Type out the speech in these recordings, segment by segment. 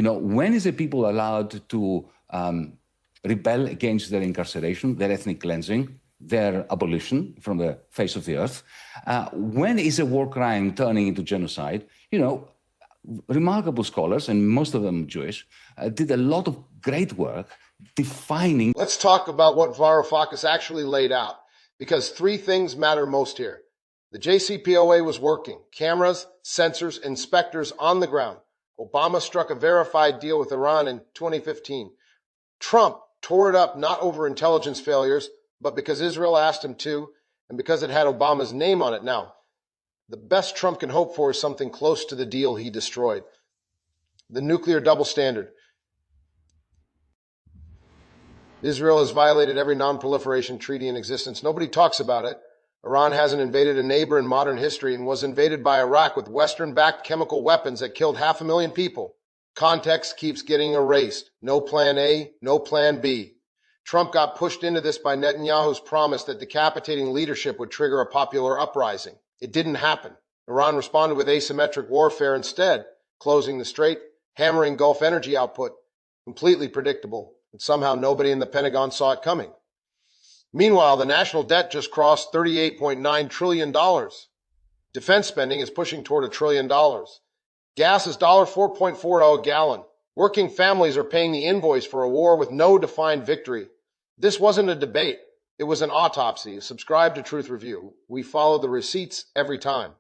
When is the people allowed to rebel against their incarceration, their ethnic cleansing, their abolition from the face of the earth? When is a war crime turning into genocide? Remarkable scholars, and most of them Jewish, did a lot of great work defining. Let's talk about what Varoufakis actually laid out, because three things matter most here. The JCPOA was working. Cameras, sensors, inspectors on the ground. Obama struck a verified deal with Iran in 2015. Trump tore it up not over intelligence failures, but because Israel asked him to, and because it had Obama's name on it. Now, the best Trump can hope for is something close to the deal he destroyed. The nuclear double standard. Israel has violated every non-proliferation treaty in existence. Nobody talks about it. Iran hasn't invaded a neighbor in modern history and was invaded by Iraq with Western-backed chemical weapons that killed 500,000 people. Context keeps getting erased. No plan A, no plan B. Trump got pushed into this by Netanyahu's promise that decapitating leadership would trigger a popular uprising. It didn't happen. Iran responded with asymmetric warfare instead, closing the strait, hammering Gulf energy output. Completely predictable, and somehow nobody in the Pentagon saw it coming. Meanwhile, the national debt just crossed $38.9 trillion. Defense spending is pushing toward $1 trillion. Gas is $4.40 a gallon. Working families are paying the invoice for a war with no defined victory. This wasn't a debate. It was an autopsy. Subscribe to Truth Review. We follow the receipts every time.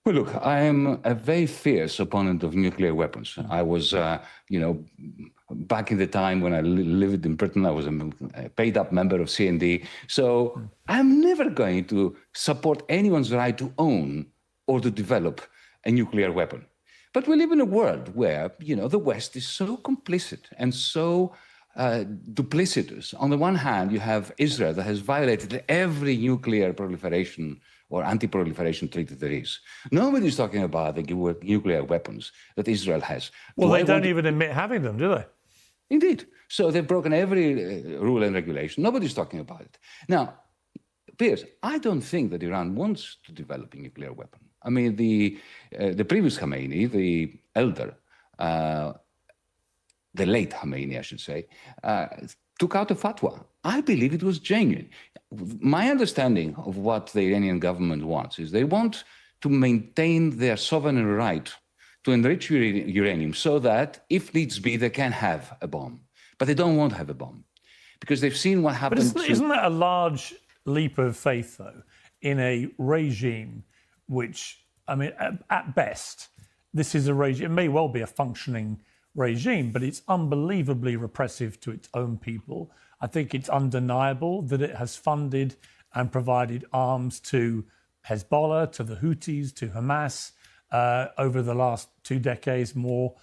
Well, look, I am a very fierce opponent of nuclear weapons. I was, back in the time when I lived in Britain, I was a paid-up member of CND. So I'm never going to support anyone's right to own or to develop a nuclear weapon. But we live in a world where, the West is so complicit and so duplicitous. On the one hand, you have Israel that has violated every nuclear proliferation or anti-proliferation treaty there is. Nobody's talking about the nuclear weapons that Israel has. Well, they don't even admit having them, do they? Indeed. So they've broken every rule and regulation. Nobody's talking about it. Now, Piers, I don't think that Iran wants to develop a nuclear weapon. I mean, the previous Khamenei, the elder, the late Khamenei, I should say, took out a fatwa. I believe it was genuine. My understanding of what the Iranian government wants is they want to maintain their sovereign right to enrich uranium so that, if needs be, they can have a bomb. But they don't want to have a bomb because they've seen what happened. But isn't that a large leap of faith, though, in a regime which, I mean, at best, this is a regime, it may well be a functioning regime, but it's unbelievably repressive to its own people. I think it's undeniable that it has funded and provided arms to Hezbollah, to the Houthis, to Hamas over the last 2 decades more.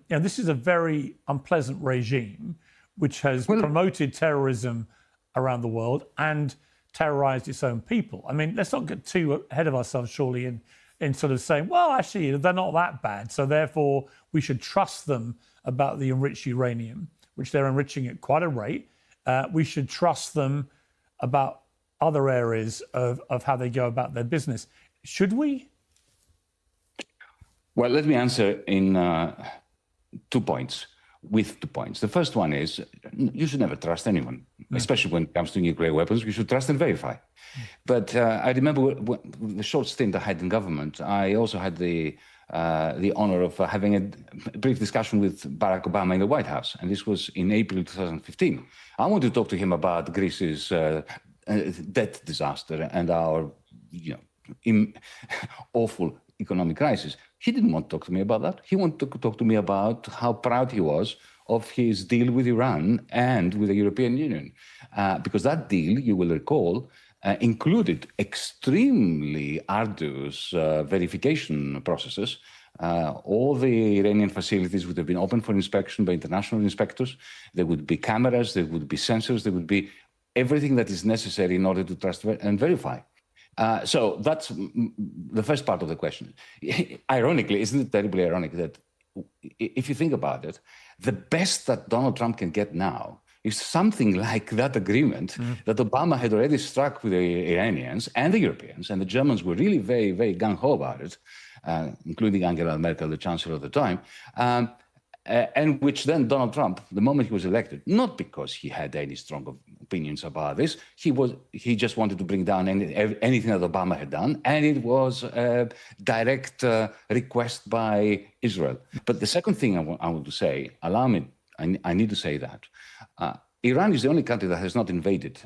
This is a very unpleasant regime which has promoted terrorism around the world and terrorized its own people. I mean, let's not get too ahead of ourselves, surely, in sort of saying, well, actually, they're not that bad, so therefore we should trust them about the enriched uranium, which they're enriching at quite a rate. We should trust them about other areas of how they go about their business. Should we? Well, let me answer in 2 points, with 2 points. The first one is you should never trust anyone, especially when it comes to nuclear weapons. You should trust and verify. But I remember the short stint I had in government, I also had the honor of having a brief discussion with Barack Obama in the White House. And this was in April 2015. I wanted to talk to him about Greece's debt disaster and our awful economic crisis. He didn't want to talk to me about that. He wanted to talk to me about how proud he was of his deal with Iran and with the European Union. Because that deal, you will recall, included extremely arduous verification processes. All the Iranian facilities would have been open for inspection by international inspectors. There would be cameras, there would be sensors, there would be everything that is necessary in order to trust and verify. So that's the first part of the question. Ironically, isn't it terribly ironic that if you think about it, the best that Donald Trump can get now is something like that agreement that Obama had already struck with the Iranians and the Europeans, and the Germans were really very, very gung-ho about it, including Angela Merkel, the chancellor at the time. and which then Donald Trump, the moment he was elected, not because he had any strong opinions about this, he just wanted to bring down anything that Obama had done, and it was a direct request by Israel. But the second thing I want to say, allow me, I need to say that Iran is the only country that has not invaded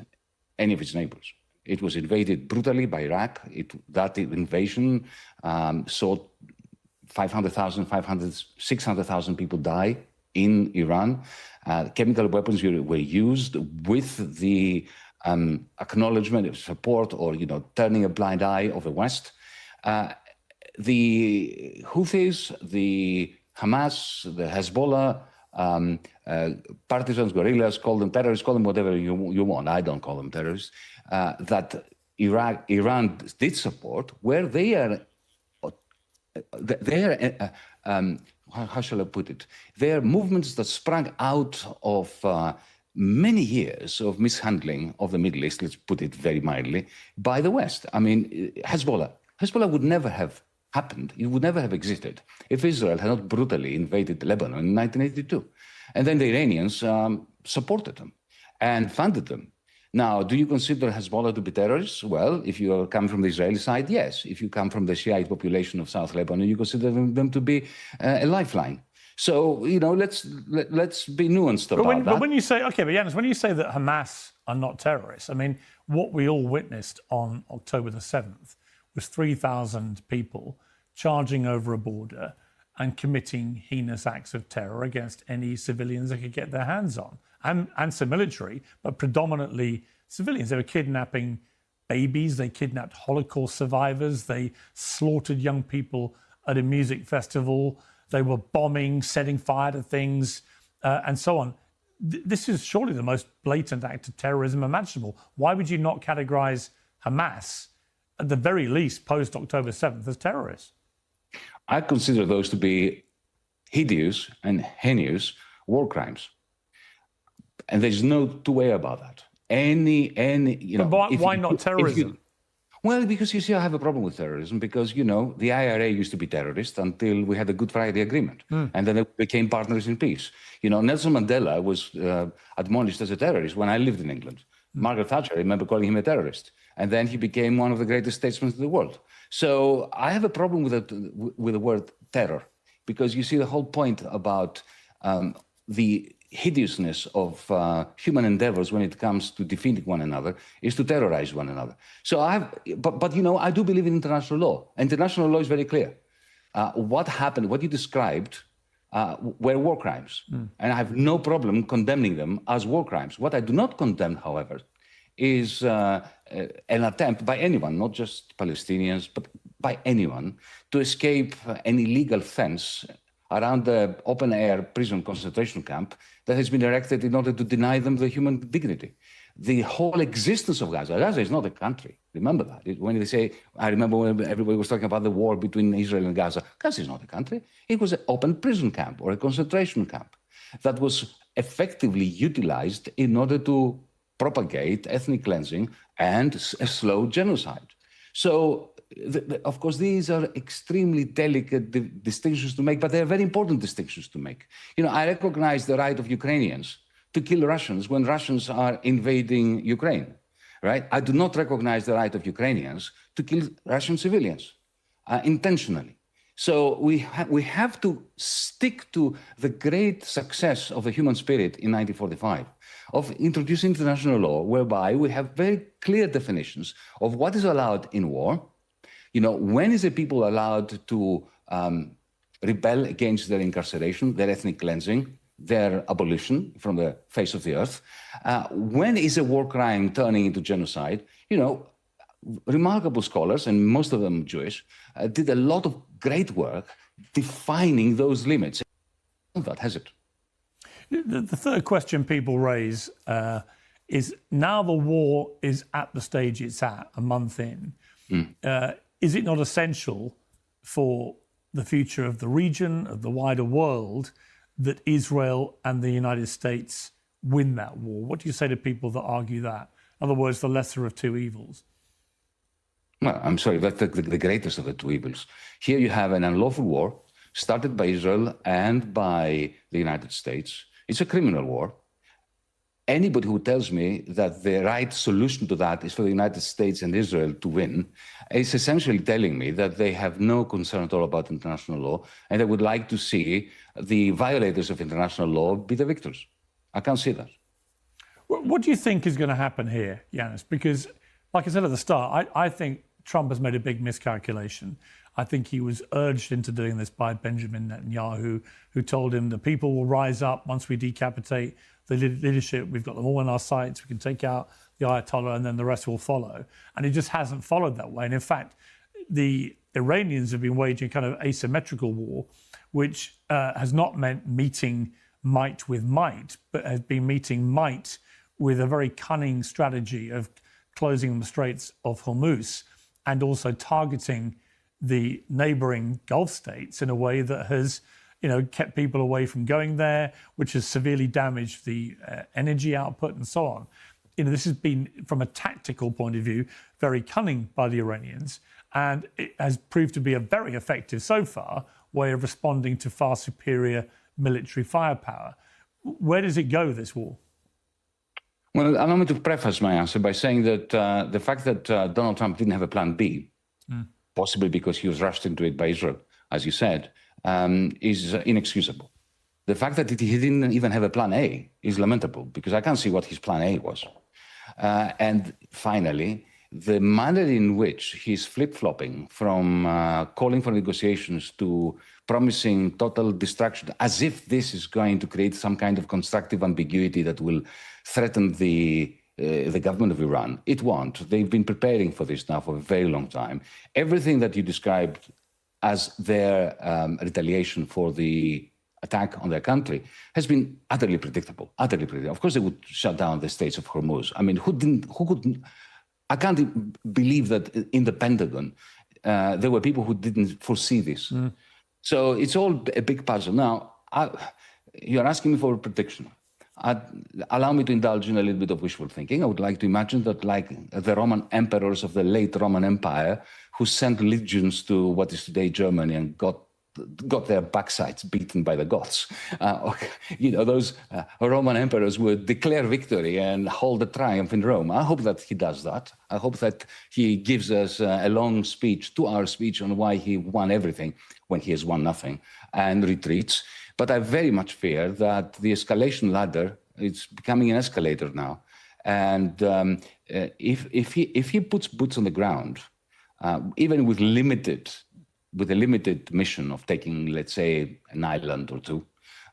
any of its neighbors. It was invaded brutally by Iraq. That invasion saw 600,000 people die in Iran. Chemical weapons were used with the acknowledgement of support or, turning a blind eye of the West. The Houthis, the Hamas, the Hezbollah, partisans, guerrillas, call them terrorists, call them whatever you want. I don't call them terrorists. That Iran did support, where they are how shall I put it? They are movements that sprang out of many years of mishandling of the Middle East, let's put it very mildly, by the West. I mean, Hezbollah would never have happened. It would never have existed if Israel had not brutally invaded Lebanon in 1982. And then the Iranians supported them and funded them. Now, do you consider Hezbollah to be terrorists? Well, if you come from the Israeli side, yes. If you come from the Shiite population of South Lebanon, you consider them to be a lifeline. So, let's be nuanced about that. But when you say, but Yanis, when you say that Hamas are not terrorists, I mean, what we all witnessed on October the 7th was 3,000 people charging over a border and committing heinous acts of terror against any civilians they could get their hands on. And some military, but predominantly civilians. They were kidnapping babies, they kidnapped Holocaust survivors, they slaughtered young people at a music festival, they were bombing, setting fire to things, and so on. This is surely the most blatant act of terrorism imaginable. Why would you not categorize Hamas, at the very least post-October 7th, as terrorists? I consider those to be hideous and heinous war crimes. And there's no two way about that. But why not terrorism? Well, because you see, I have a problem with terrorism because, the IRA used to be terrorist until we had the Good Friday Agreement. And then they became partners in peace. Nelson Mandela was admonished as a terrorist when I lived in England. Margaret Thatcher, I remember calling him a terrorist. And then he became one of the greatest statesmen in the world. So I have a problem with the word terror because you see the whole point about the hideousness of human endeavors when it comes to defeating one another is to terrorize one another. So I do believe in international law. International law is very clear. What happened, what you described, were war crimes. And I have no problem condemning them as war crimes. What I do not condemn, however, is an attempt by anyone, not just Palestinians, but by anyone, to escape an illegal fence around the open-air prison concentration camp that has been erected in order to deny them the human dignity. The whole existence of Gaza is not a country. Remember that. When they say, I remember when everybody was talking about the war between Israel and Gaza. Gaza is not a country. It was an open prison camp or a concentration camp that was effectively utilized in order to propagate ethnic cleansing and a slow genocide. So, of course, these are extremely delicate distinctions to make, but they're very important distinctions to make. I recognize the right of Ukrainians to kill Russians when Russians are invading Ukraine, right? I do not recognize the right of Ukrainians to kill Russian civilians intentionally. So we have to stick to the great success of the human spirit in 1945 of introducing international law, whereby we have very clear definitions of what is allowed in war. When is a people allowed to rebel against their incarceration, their ethnic cleansing, their abolition from the face of the earth? When is a war crime turning into genocide? Remarkable scholars, and most of them Jewish, did a lot of great work defining those limits. That has it. The third question people raise is, now the war is at the stage it's at, a month in, is it not essential for the future of the region, of the wider world, that Israel and the United States win that war? What do you say to people that argue that? In other words, the lesser of two evils. Well, I'm sorry, that's the greatest of the two evils. Here you have an unlawful war started by Israel and by the United States. It's a criminal war. Anybody who tells me that the right solution to that is for the United States and Israel to win is essentially telling me that they have no concern at all about international law, and they would like to see the violators of international law be the victors. I can't see that. What do you think is going to happen here, Yanis? Because, like I said at the start, I think Trump has made a big miscalculation. I think he was urged into doing this by Benjamin Netanyahu, who told him the people will rise up once we decapitate the leadership. We've got them all in our sights. We can take out the Ayatollah and then the rest will follow. And it just hasn't followed that way. And in fact, the Iranians have been waging kind of asymmetrical war, which has not meant meeting might with might, but has been meeting might with a very cunning strategy of closing the Straits of Hormuz and also targeting the neighboring Gulf states in a way that has, kept people away from going there, which has severely damaged the energy output and so on. This has been, from a tactical point of view, very cunning by the Iranians, and it has proved to be a very effective, so far, way of responding to far superior military firepower. Where does it go, this war? Well, allow me to preface my answer by saying that the fact that Donald Trump didn't have a plan B, possibly because he was rushed into it by Israel, as you said, is inexcusable. The fact that he didn't even have a plan A is lamentable, because I can't see what his plan A was. And finally, the manner in which he's flip-flopping from calling for negotiations to promising total destruction, as if this is going to create some kind of constructive ambiguity that will threaten the government of Iran. It won't. They've been preparing for this now for a very long time. Everything that you described as their retaliation for the attack on their country has been utterly predictable, utterly predictable. Of course, they would shut down the Straits of Hormuz. I mean, I can't believe that in the Pentagon, there were people who didn't foresee this. So it's all a big puzzle. Now, you're asking me for a prediction. Allow me to indulge in a little bit of wishful thinking. I would like to imagine that, like the Roman emperors of the late Roman Empire, who sent legions to what is today Germany and got their backsides beaten by the Goths. Those Roman emperors would declare victory and hold a triumph in Rome. I hope that he does that. I hope that he gives us a long speech, 2-hour speech on why he won everything when he has won nothing, and retreats. But I very much fear that the escalation ladder is becoming an escalator now. And if he puts boots on the ground, even with a limited mission of taking, let's say, an island or two,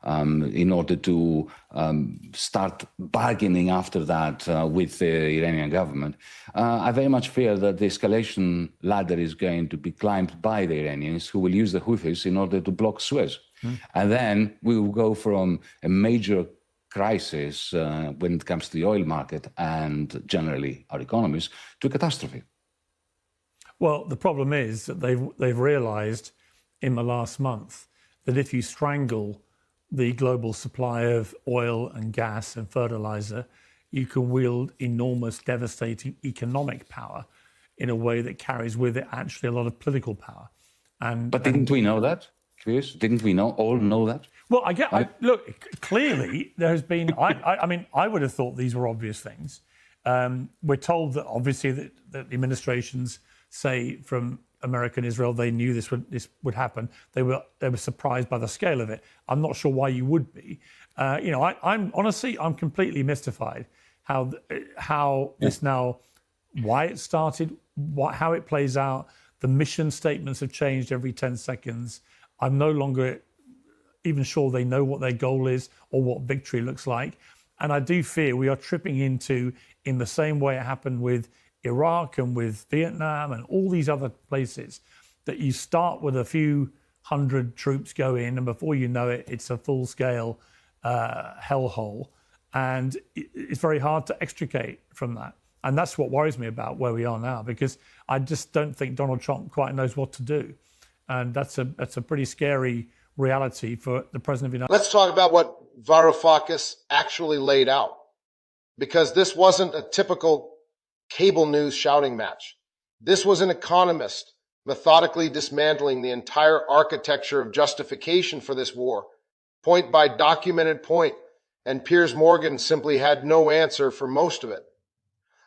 in order to start bargaining after that with the Iranian government, I very much fear that the escalation ladder is going to be climbed by the Iranians, who will use the Houthis in order to block Suez. And then we will go from a major crisis when it comes to the oil market and generally our economies to a catastrophe. Well, the problem is that they've realised in the last month that if you strangle the global supply of oil and gas and fertilizer, you can wield enormous, devastating economic power in a way that carries with it actually a lot of political power. But didn't we know that, Piers? Didn't we all know that? Well, look, clearly there has been, I mean, I would have thought these were obvious things. We're told that obviously that the administrations say from America and Israel, they knew this would happen. They were surprised by the scale of it. I'm not sure why you would be. I'm honestly, I'm completely mystified how this now, why it started, how it plays out. The mission statements have changed every 10 seconds. I'm no longer even sure they know what their goal is or what victory looks like. And I do fear we are tripping into, in the same way it happened with Iraq and with Vietnam and all these other places, that you start with a few hundred troops go in, and before you know it, it's a full-scale hellhole. And it's very hard to extricate from that. And that's what worries me about where we are now, because I just don't think Donald Trump quite knows what to do. And that's a pretty scary reality for the president of the United States. Let's talk about what Varoufakis actually laid out, because this wasn't a typical cable news shouting match. This was an economist methodically dismantling the entire architecture of justification for this war, point by documented point, and Piers Morgan simply had no answer for most of it.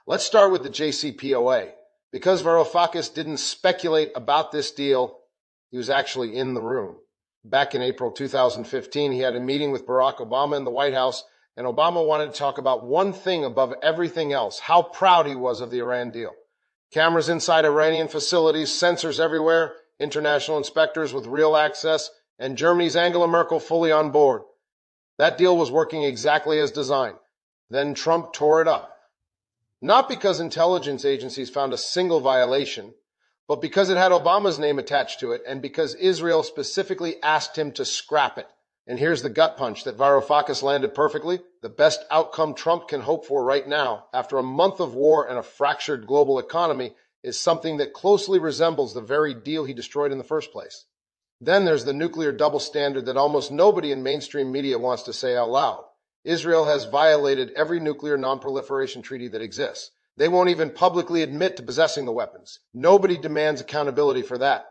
Let's start with the JCPOA. Because Varoufakis didn't speculate about this deal, he was actually in the room. Back in April 2015, he had a meeting with Barack Obama in the White House, and Obama wanted to talk about one thing above everything else, how proud he was of the Iran deal. Cameras inside Iranian facilities, sensors everywhere, international inspectors with real access, and Germany's Angela Merkel fully on board. That deal was working exactly as designed. Then Trump tore it up. Not because intelligence agencies found a single violation, but because it had Obama's name attached to it and because Israel specifically asked him to scrap it. And here's the gut punch that Varoufakis landed perfectly. The best outcome Trump can hope for right now, after a month of war and a fractured global economy, is something that closely resembles the very deal he destroyed in the first place. Then there's the nuclear double standard that almost nobody in mainstream media wants to say out loud. Israel has violated every nuclear non-proliferation treaty that exists. They won't even publicly admit to possessing the weapons. Nobody demands accountability for that.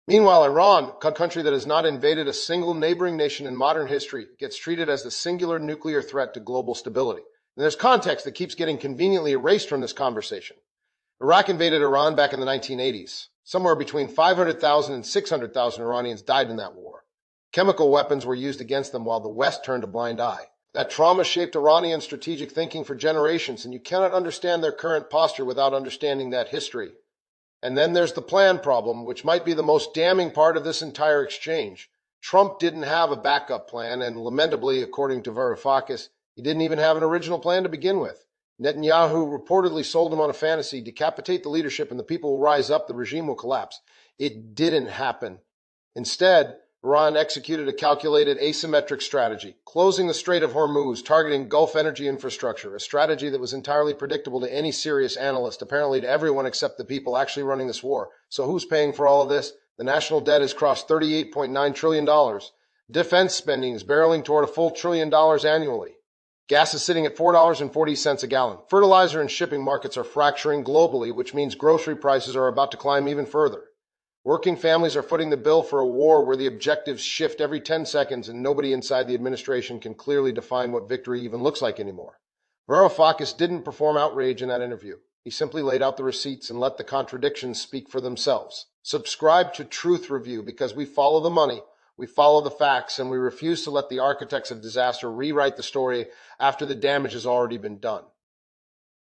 Meanwhile, Iran, a country that has not invaded a single neighboring nation in modern history, gets treated as the singular nuclear threat to global stability. And there's context that keeps getting conveniently erased from this conversation. Iraq invaded Iran back in the 1980s. Somewhere between 500,000 and 600,000 Iranians died in that war. Chemical weapons were used against them while the West turned a blind eye. That trauma shaped Iranian strategic thinking for generations, and you cannot understand their current posture without understanding that history. And then there's the plan problem, which might be the most damning part of this entire exchange. Trump didn't have a backup plan, and lamentably, according to Varoufakis, he didn't even have an original plan to begin with. Netanyahu reportedly sold him on a fantasy: decapitate the leadership and the people will rise up, the regime will collapse. It didn't happen. Instead, Iran executed a calculated asymmetric strategy, closing the Strait of Hormuz, targeting Gulf energy infrastructure, a strategy that was entirely predictable to any serious analyst, apparently to everyone except the people actually running this war. So who's paying for all of this? The national debt has crossed $38.9 trillion. Defense spending is barreling toward a full $1 trillion annually. Gas is sitting at $4.40 a gallon. Fertilizer and shipping markets are fracturing globally, which means grocery prices are about to climb even further. Working families are footing the bill for a war where the objectives shift every 10 seconds and nobody inside the administration can clearly define what victory even looks like anymore. Varoufakis didn't perform outrage in that interview. He simply laid out the receipts and let the contradictions speak for themselves. Subscribe to Truth Review because we follow the money, we follow the facts, and we refuse to let the architects of disaster rewrite the story after the damage has already been done.